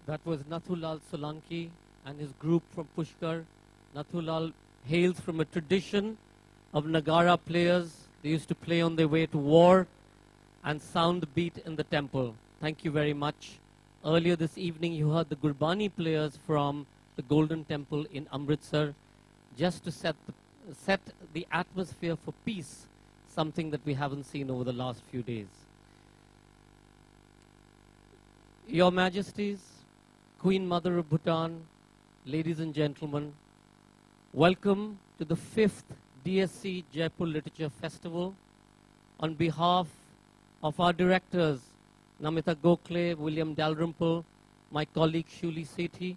That was Nathulal Solanki and his group from Pushkar. Nathulal hails from a tradition of Nagara players. They used to play on their way to war and sound the beat in the temple. Thank you very much. Earlier this evening, you heard the Gurbani players from the Golden Temple in Amritsar, just to set the atmosphere for peace, something that we haven't seen over the last few days. Your Majesties, Queen Mother of Bhutan, ladies and gentlemen, welcome to the 5th DSC Jaipur Literature Festival. On behalf of our directors, Namita Gokhale, William Dalrymple, my colleague Shuli Sethi,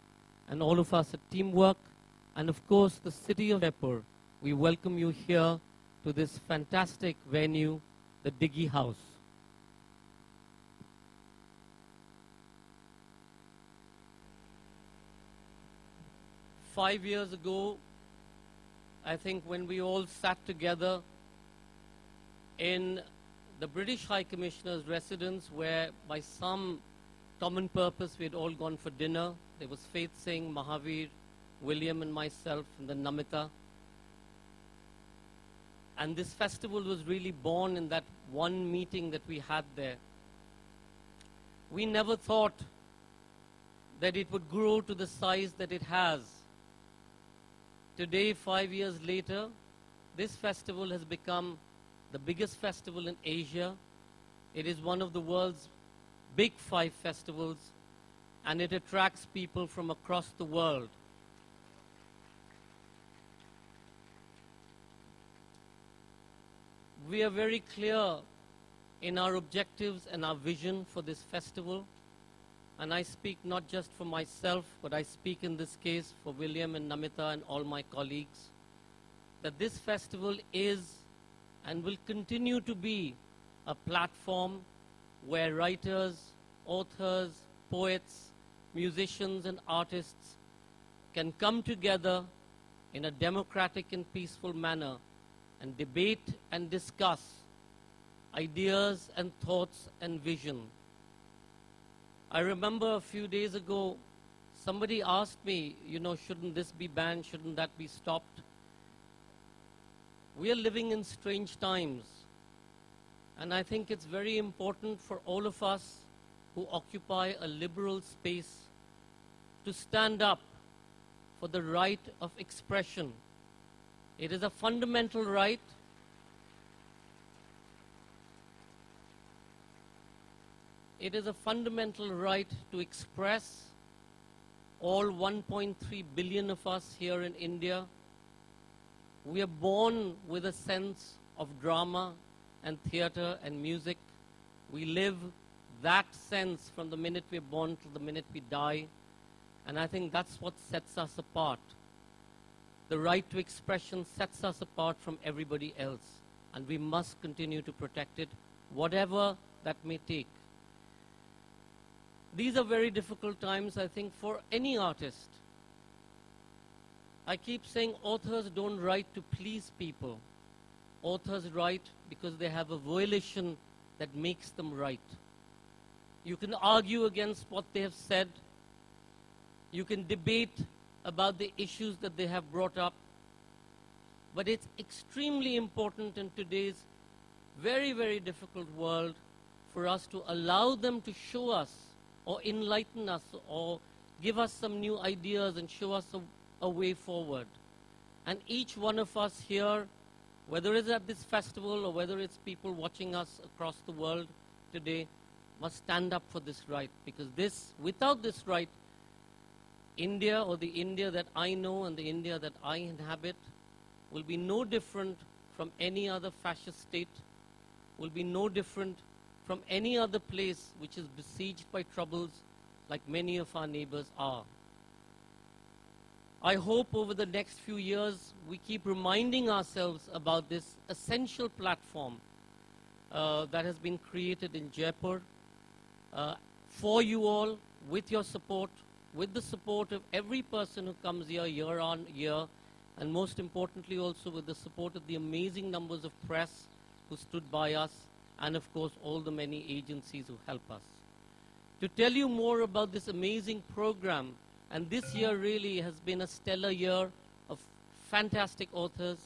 and all of us at Teamwork, and of course the city of Jaipur, we welcome you here to this fantastic venue, the Diggi House. Five years ago, I think when we all sat together in the British High Commissioner's residence, where by some common purpose we had all gone for dinner. There was Faith Singh, Mahavir, William and myself, and then Namita. And this festival was really born in that one meeting that we had there. We never thought that it would grow to the size that it has. Today, 5 years later, this festival has become the biggest festival in Asia. It is one of the world's big 5 festivals, and it attracts people from across the world. We are very clear in our objectives and our vision for this festival. And I speak not just for myself, but I speak in this case for William and Namita and all my colleagues, that this festival is and will continue to be a platform where writers, authors, poets, musicians and artists can come together in a democratic and peaceful manner and debate and discuss ideas and thoughts and vision. I remember a few days ago, somebody asked me, shouldn't this be banned? Shouldn't that be stopped? We are living in strange times. And I think it's very important for all of us who occupy a liberal space to stand up for the right of expression. It is a fundamental right. It is a fundamental right to express. All 1.3 billion of us here in India, we are born with a sense of drama and theater and music. We live that sense from the minute we're born to the minute we die. And I think that's what sets us apart. The right to expression sets us apart from everybody else. And we must continue to protect it, whatever that may take. These are very difficult times, I think, for any artist. I keep saying authors don't write to please people. Authors write because they have a volition that makes them write. You can argue against what they have said. You can debate about the issues that they have brought up. But it's extremely important in today's very, very difficult world for us to allow them to show us or enlighten us or give us some new ideas and show us a way forward. And each one of us here, whether it's at this festival or whether it's people watching us across the world today, must stand up for this right. Because without this right, India, or the India that I know and the India that I inhabit, will be no different from any other fascist state, will be no different from any other place which is besieged by troubles like many of our neighbors are. I hope over the next few years we keep reminding ourselves about this essential platform that has been created in Jaipur for you all, with your support, with the support of every person who comes here year on year, and most importantly also with the support of the amazing numbers of press who stood by us, and of course all the many agencies who help us. to tell you more about this amazing program. And this year really has been a stellar year of fantastic authors.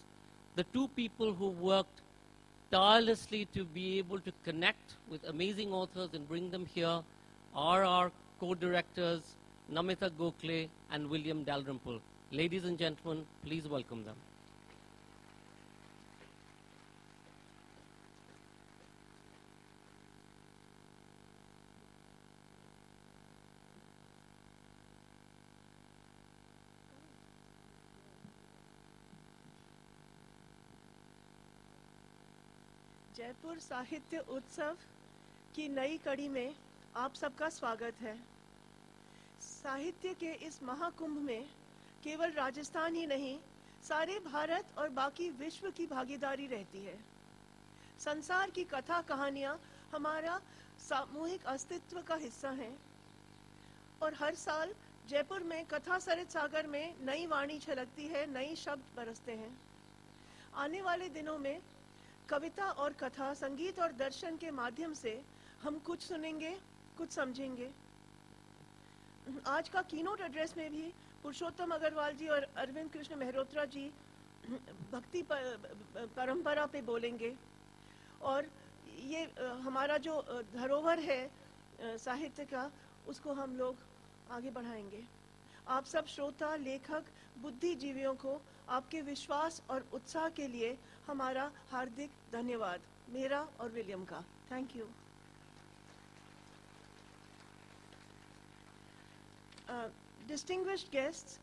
The two people who worked tirelessly to be able to connect with amazing authors and bring them here are our co-directors, Namita Gokhale and William Dalrymple. Ladies and gentlemen, please welcome them. Jaipur साहित्य उत्सव की नई कड़ी में आप सबका स्वागत है। साहित्य के इस महाकुंभ में केवल राजस्थान ही नहीं, सारे भारत और बाकी विश्व की भागीदारी रहती है। संसार की कथा कहानियां हमारा सामूहिक अस्तित्व का हिस्सा हैं और हर साल जयपुर में कथा सरित सागर में नई वाणी छलकती है, नई शब्द बरसते हैं। आने वाले दिनों में कविता और कथा, संगीत और दर्शन के माध्यम से हम कुछ सुनेंगे, कुछ समझेंगे। आज का कीनोट एड्रेस में भी पुरुषोत्तम अग्रवाल जी और अरविंद कृष्ण मेहरोत्रा जी भक्ति परंपरा पे बोलेंगे और ये हमारा जो धरोहर है साहित्य का, उसको हम लोग आगे बढ़ाएंगे। आप सब श्रोता, लेखक, बुद्धिजीवियों को आपके विश्वास और उत्साह के लिए हमारा हार्दिक धन्यवाद, मेरा और विलियम का। Thank you. Distinguished guests,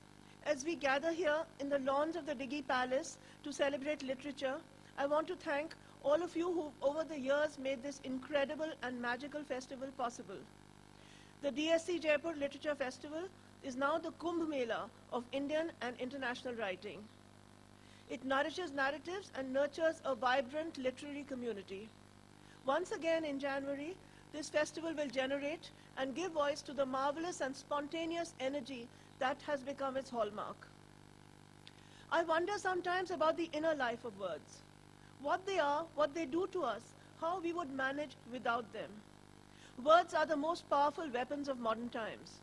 as we gather here in the lawns of the Diggy Palace to celebrate literature, I want to thank all of you who over the years made this incredible and magical festival possible. The DSC Jaipur Literature Festival is now the Kumbh Mela of Indian and international writing. It nourishes narratives and nurtures a vibrant literary community. Once again in January, this festival will generate and give voice to the marvelous and spontaneous energy that has become its hallmark. I wonder sometimes about the inner life of words, what they are, what they do to us, how we would manage without them. Words are the most powerful weapons of modern times.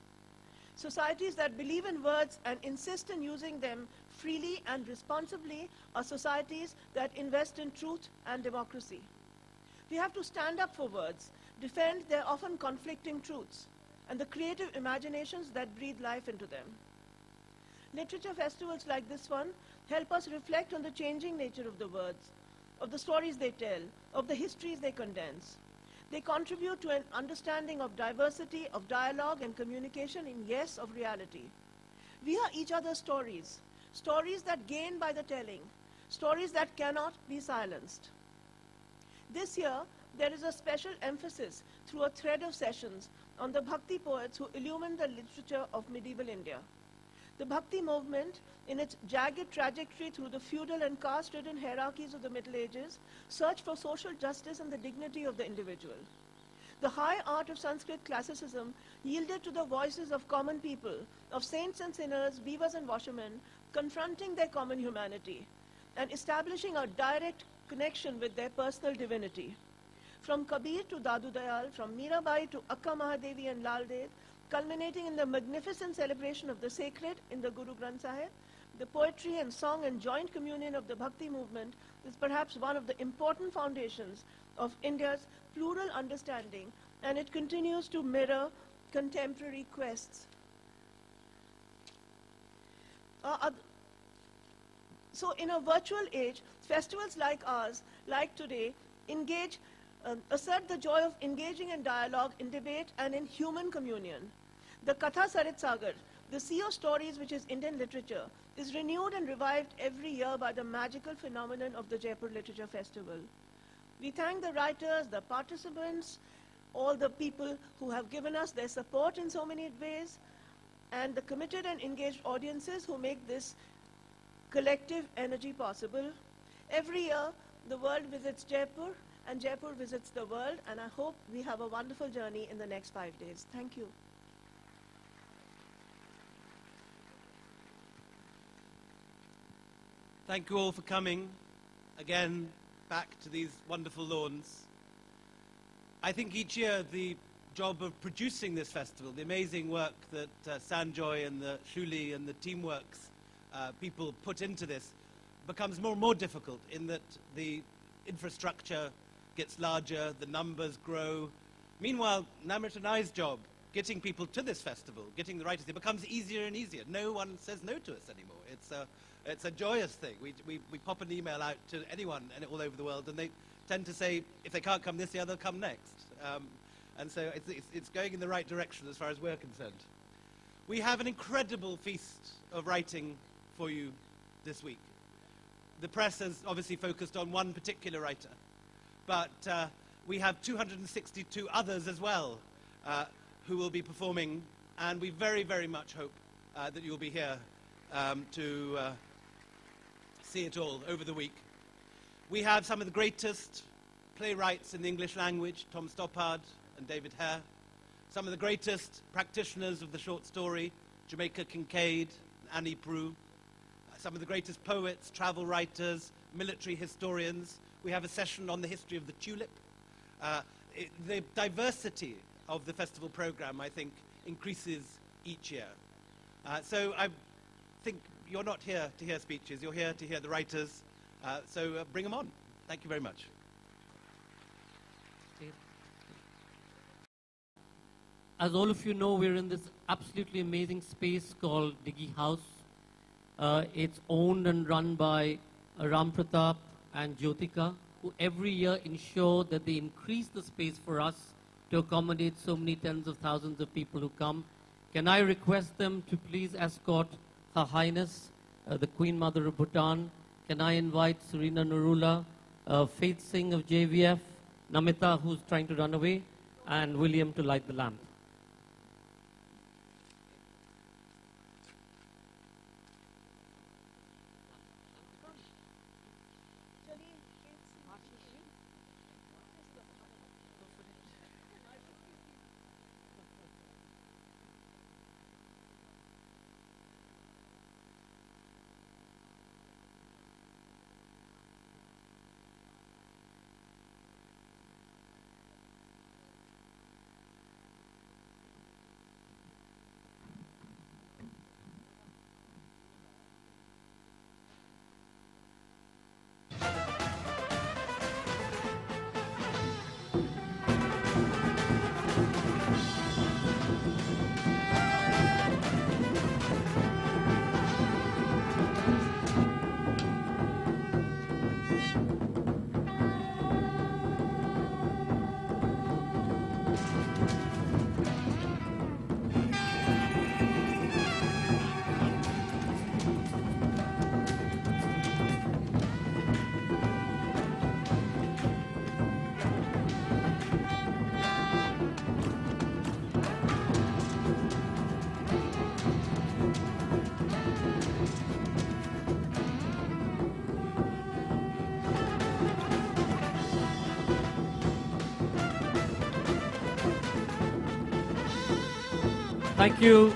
Societies that believe in words and insist in using them freely and responsibly are societies that invest in truth and democracy. We have to stand up for words, defend their often conflicting truths, and the creative imaginations that breathe life into them. Literature festivals like this one help us reflect on the changing nature of the words, of the stories they tell, of the histories they condense. They contribute to an understanding of diversity, of dialogue and communication, and yes, of reality. We are each other's stories, stories that gain by the telling, stories that cannot be silenced. This year, there is a special emphasis through a thread of sessions on the Bhakti poets who illumined the literature of medieval India. The Bhakti movement, in its jagged trajectory through the feudal and caste-ridden hierarchies of the Middle Ages, searched for social justice and the dignity of the individual. The high art of Sanskrit classicism yielded to the voices of common people, of saints and sinners, weavers and washermen, confronting their common humanity and establishing a direct connection with their personal divinity. From Kabir to Dadu Dayal, from Mirabai to Akka Mahadevi and Lal Ded, culminating in the magnificent celebration of the sacred in the Guru Granth Sahib, the poetry and song and joint communion of the Bhakti movement is perhaps one of the important foundations of India's plural understanding, and it continues to mirror contemporary quests. So in a virtual age, festivals like ours, like today, assert the joy of engaging in dialogue, in debate, and in human communion. The Katha Sarit Sagar, the sea of stories which is Indian literature, is renewed and revived every year by the magical phenomenon of the Jaipur Literature Festival. We thank the writers, the participants, all the people who have given us their support in so many ways, and the committed and engaged audiences who make this collective energy possible. Every year, the world visits Jaipur, and Jaipur visits the world, and I hope we have a wonderful journey in the next 5 days. Thank you. Thank you all for coming again back to these wonderful lawns. I think each year the job of producing this festival, the amazing work that Sanjoy and the Shuli and the Teamworks people put into this, becomes more and more difficult in that the infrastructure gets larger, the numbers grow. Meanwhile, Namrit and I's job, getting people to this festival, getting the writers, it becomes easier and easier. No one says no to us anymore. It's a joyous thing. We pop an email out to anyone all over the world, and they tend to say, if they can't come this year, they'll come next. And so it's going in the right direction as far as we're concerned. We have an incredible feast of writing for you this week. The press has obviously focused on one particular writer, but we have 262 others as well who will be performing, and we very, very much hope that you'll be here to see it all over the week. We have some of the greatest playwrights in the English language, Tom Stoppard and David Hare, some of the greatest practitioners of the short story, Jamaica Kincaid, Annie Proulx, some of the greatest poets, travel writers, military historians. We have a session on the history of the tulip. The diversity of the festival program, I think, increases each year. So I think you're not here to hear speeches, you're here to hear the writers. So bring them on. Thank you very much. As all of you know, we're in this absolutely amazing space called Diggy House. It's owned and run by Ram Pratap and Jyotika, who every year ensure that they increase the space for us to accommodate so many tens of thousands of people who come. Can I request them to please escort Her Highness, the Queen Mother of Bhutan? Can I invite Serena Narula, Faith Singh of JVF, Namita, who's trying to run away, and William to light the lamp. Thank you.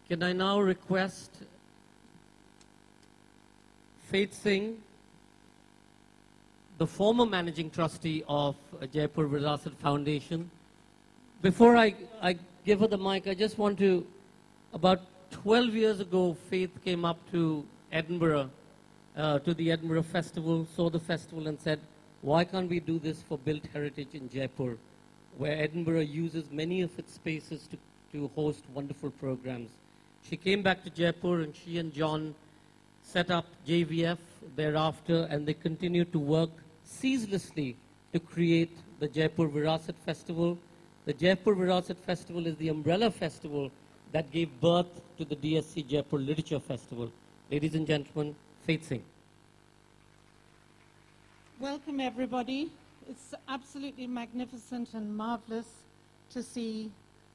Can I now request Faith Singh, the former managing trustee of Jaipur Virasat Foundation. Before I give her the mic, I just want to, about 12 years ago, Faith came up to Edinburgh, to the Edinburgh Festival, saw the festival and said, why can't we do this for Built Heritage in Jaipur, where Edinburgh uses many of its spaces to host wonderful programs. She came back to Jaipur and she and John set up JVF thereafter, and they continued to work ceaselessly to create the Jaipur Virasat Festival. The Jaipur Virasat Festival is the umbrella festival that gave birth to the DSC Jaipur Literature Festival. Ladies and gentlemen, Faith Singh. Welcome everybody. It's absolutely magnificent and marvelous to see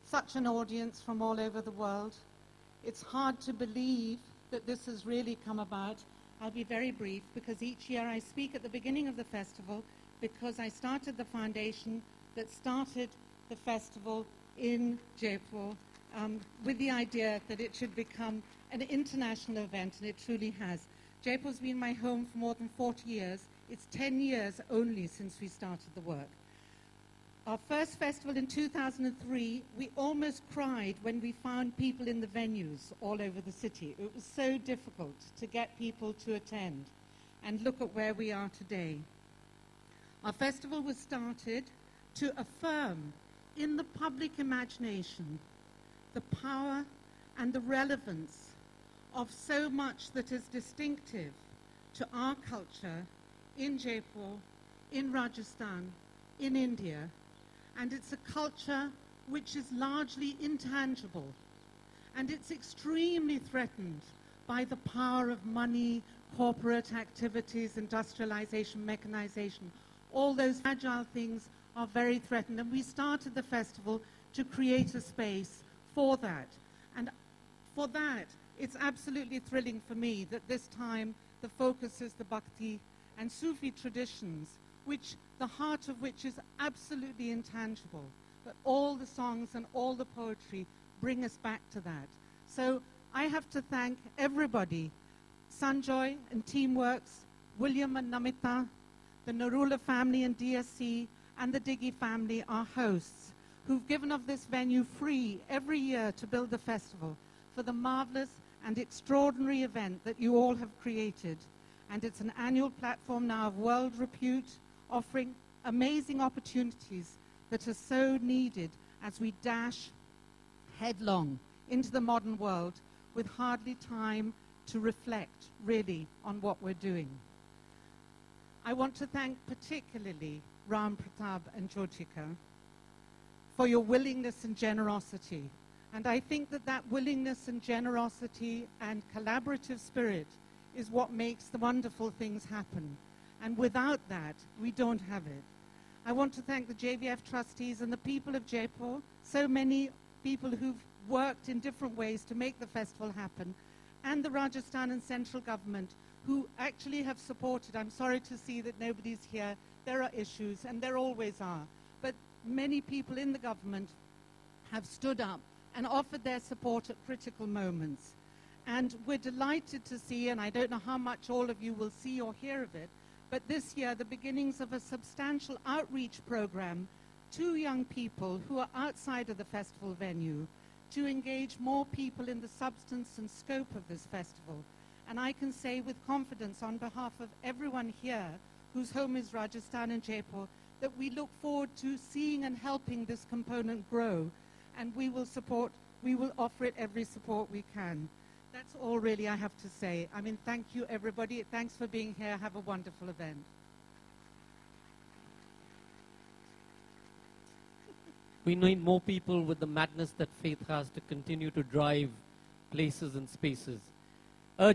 such an audience from all over the world. It's hard to believe that this has really come about. I'll be very brief because each year I speak at the beginning of the festival because I started the foundation that started the festival in Jaipur with the idea that it should become an international event, and it truly has. Jaipur's been my home for more than 40 years. It's 10 years only since we started the work. Our first festival in 2003, we almost cried when we found people in the venues all over the city. It was so difficult to get people to attend. And look at where we are today. Our festival was started to affirm in the public imagination the power and the relevance of so much that is distinctive to our culture in Jaipur, in Rajasthan, in India. And it's a culture which is largely intangible. And it's extremely threatened by the power of money, corporate activities, industrialization, mechanization. All those fragile things are very threatened. And we started the festival to create a space for that. And for that, it's absolutely thrilling for me that this time the focus is the Bhakti and Sufi traditions, which the heart of which is absolutely intangible. But all the songs and all the poetry bring us back to that. So I have to thank everybody, Sanjoy and Teamworks, William and Namita, the Narula family and DSC, and the Diggy family, our hosts, who've given of this venue free every year to build the festival for the marvelous and extraordinary event that you all have created. And it's an annual platform now of world repute, offering amazing opportunities that are so needed as we dash headlong into the modern world with hardly time to reflect really on what we're doing. I want to thank particularly Ram Pratap and Jyotika for your willingness and generosity. And I think that that willingness and generosity and collaborative spirit is what makes the wonderful things happen. And without that, we don't have it. I want to thank the JVF trustees and the people of Jaipur, so many people who've worked in different ways to make the festival happen, and the Rajasthan and central government who actually have supported. I'm sorry to see that nobody's here. There are issues, and there always are. But many people in the government have stood up and offered their support at critical moments. And we're delighted to see, and I don't know how much all of you will see or hear of it, but this year the beginnings of a substantial outreach program to young people who are outside of the festival venue to engage more people in the substance and scope of this festival. And I can say with confidence on behalf of everyone here whose home is Rajasthan and Jaipur that we look forward to seeing and helping this component grow, and we will offer it every support we can. That's all really I have to say. I mean, thank you everybody. Thanks for being here. Have a wonderful event. We need more people with the madness that faith has to continue to drive places and spaces.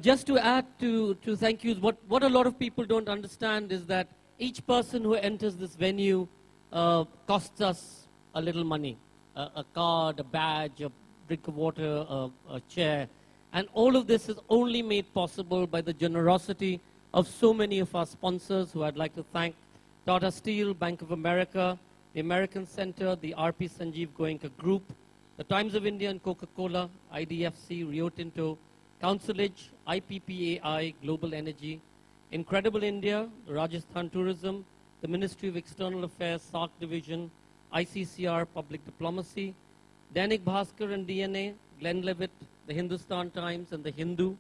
Just to add to thank yous, what a lot of people don't understand is that each person who enters this venue costs us a little money. A card, a badge, a drink of water, a chair. And all of this is only made possible by the generosity of so many of our sponsors, who I'd like to thank: Tata Steel, Bank of America, the American Center, the RP Sanjeev Goenka Group, the Times of India and Coca-Cola, IDFC, Rio Tinto, Councilage, IPPAI, Global Energy, Incredible India, Rajasthan Tourism, the Ministry of External Affairs, SARC Division, ICCR, Public Diplomacy, Dainik Bhaskar and DNA, Glenlivet, the Hindustan Times and the Hindu,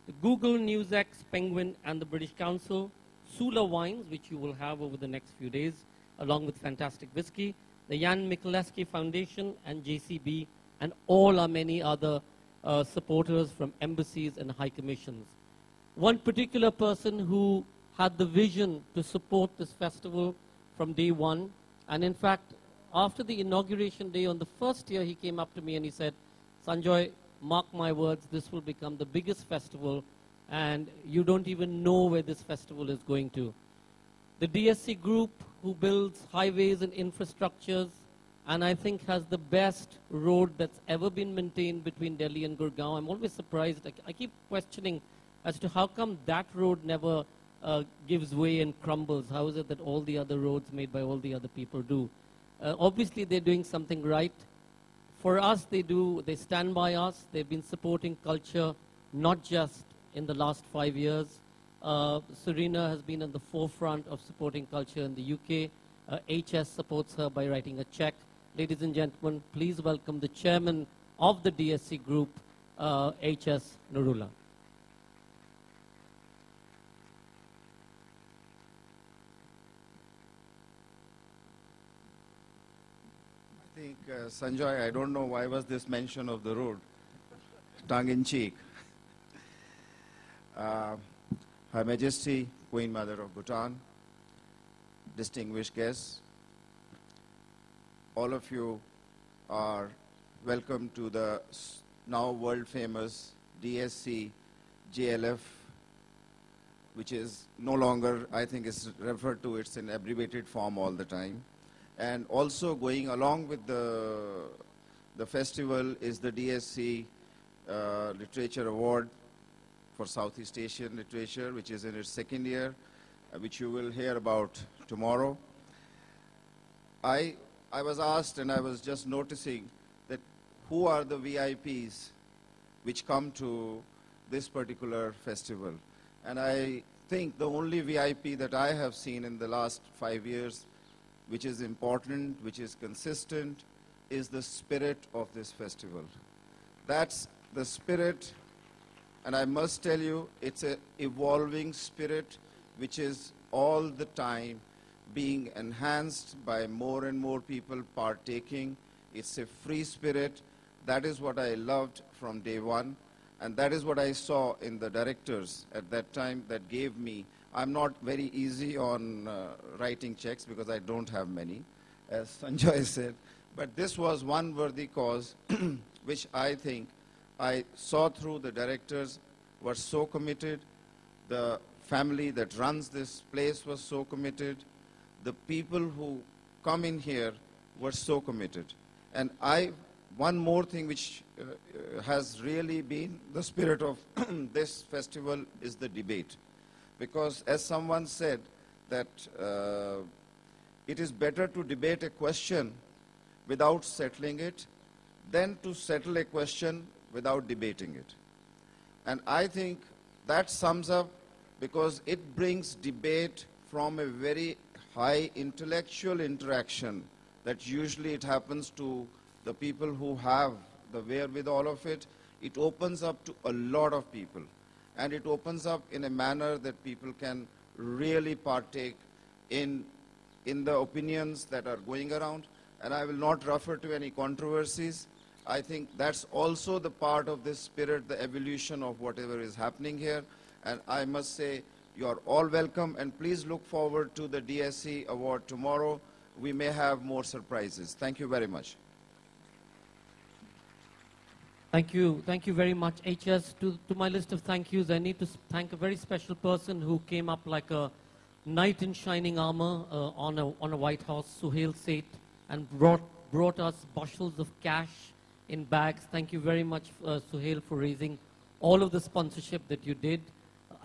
the Google, NewsX, Penguin and the British Council, Sula Wines, which you will have over the next few days, along with fantastic whiskey, the Jan Mikulášsky Foundation and JCB, and all our many other supporters from embassies and high commissions. One particular person who had the vision to support this festival from day one, and in fact, after the inauguration day on the first year, he came up to me and he said, "Sanjoy, mark my words, this will become the biggest festival, and you don't even know where this festival is going to." The DSC group, who builds highways and infrastructures, and I think has the best road that's ever been maintained between Delhi and Gurgaon. I'm always surprised. I keep questioning as to how come that road never gives way and crumbles. How is it that all the other roads made by all the other people do? Obviously, they're doing something right. For us, they stand by us. They've been supporting culture, not just in the last 5 years. Serena has been at the forefront of supporting culture in the UK. HS supports her by writing a check. Ladies and gentlemen, please welcome the chairman of the DSC group, HS Nurullah. I think, Sanjoy, I don't know why was this mention of the road, tongue in cheek. Her Majesty, Queen Mother of Bhutan, distinguished guests, all of you are welcome to the now world famous DSC JLF, which is no longer, I think is referred to, it's in abbreviated form all the time. And also going along with the festival is the DSC Literature Award for Southeast Asian Literature, which is in its second year, which you will hear about tomorrow. I was asked, and I was just noticing that who are the VIPs which come to this particular festival. And I think the only VIP that I have seen in the last 5 years, which is important, which is consistent, is the spirit of this festival. That's the spirit, and I must tell you, it's an evolving spirit which is all the time being enhanced by more and more people partaking. It's a free spirit. That is what I loved from day one, and that is what I saw in the directors at that time that gave me. I'm not very easy on writing checks because I don't have many, as Sanjoy said, but this was one worthy cause which I think I saw through. The directors were so committed, the family that runs this place was so committed, the people who come in here were so committed. And one more thing which has really been the spirit of this festival is the debate. Because as someone said that it is better to debate a question without settling it than to settle a question without debating it. And I think that sums up, because it brings debate from a very high intellectual interaction that usually it happens to the people who have the wherewithal of it. It opens up to a lot of people, and it opens up in a manner that people can really partake in the opinions that are going around. And I will not refer to any controversies. I think that's also the part of this spirit, the evolution of whatever is happening here. And I must say, you are all welcome, and please look forward to the DSC award tomorrow. We may have more surprises. Thank you very much. Thank you very much, HS. To my list of thank yous, I need to thank a very special person who came up like a knight in shining armor on a white horse, Suhail Seth, and brought us bushels of cash in bags. Thank you very much, Suhail, for raising all of the sponsorship that you did.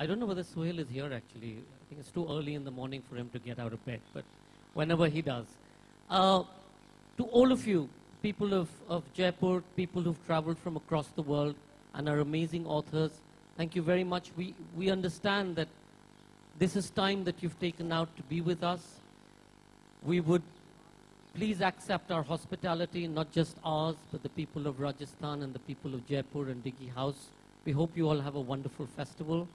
I don't know whether Suhail is here actually. I think it's too early in the morning for him to get out of bed, but whenever he does. To all of you, people of Jaipur, people who've traveled from across the world and are amazing authors, thank you very much. We understand that this is time that you've taken out to be with us. We would please accept our hospitality, not just ours, but the people of Rajasthan and the people of Jaipur and Diggy House. We hope you all have a wonderful festival.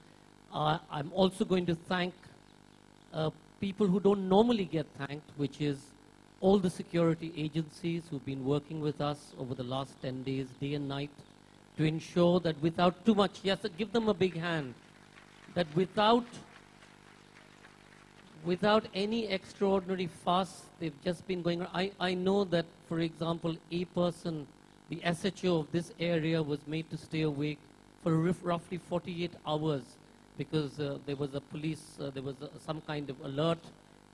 I'm also going to thank people who don't normally get thanked, which is all the security agencies who've been working with us over the last 10 days, day and night, to ensure that without too much, yes, give them a big hand, that without any extraordinary fuss, they've just been going. I know that, for example, a person, the SHO of this area, was made to stay awake for roughly 48 hours because there was a police, there was some kind of alert,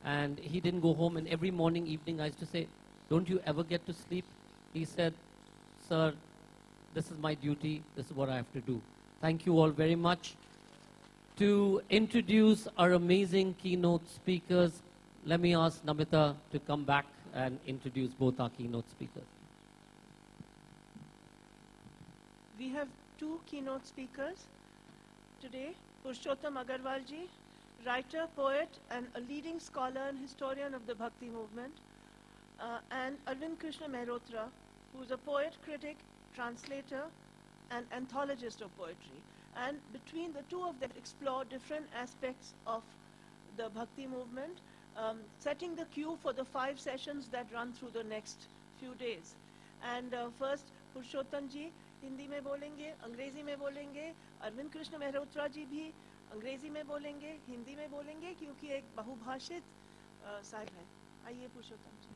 and he didn't go home. And every morning, evening, I used to say, don't you ever get to sleep? He said, sir, this is my duty, this is what I have to do. Thank you all very much. To introduce our amazing keynote speakers, let me ask Namita to come back and introduce both our keynote speakers. We have two keynote speakers today. Purushottam Agarwal ji, writer, poet, and a leading scholar and historian of the Bhakti movement, and Arvind Krishna Mehrotra, who is a poet, critic, translator, and anthologist of poetry. And between the two of them, explore different aspects of the Bhakti movement, setting the cue for the 5 sessions that run through the next few days. And first, पुरुषोत्तम जी हिंदी में बोलेंगे, अंग्रेजी में बोलेंगे, अरविंद कृष्ण मेहरोत्रा जी भी अंग्रेजी में बोलेंगे, हिंदी में बोलेंगे, क्योंकि एक बहुभाषित साहिब है. आइए पुरुषोत्तम जी.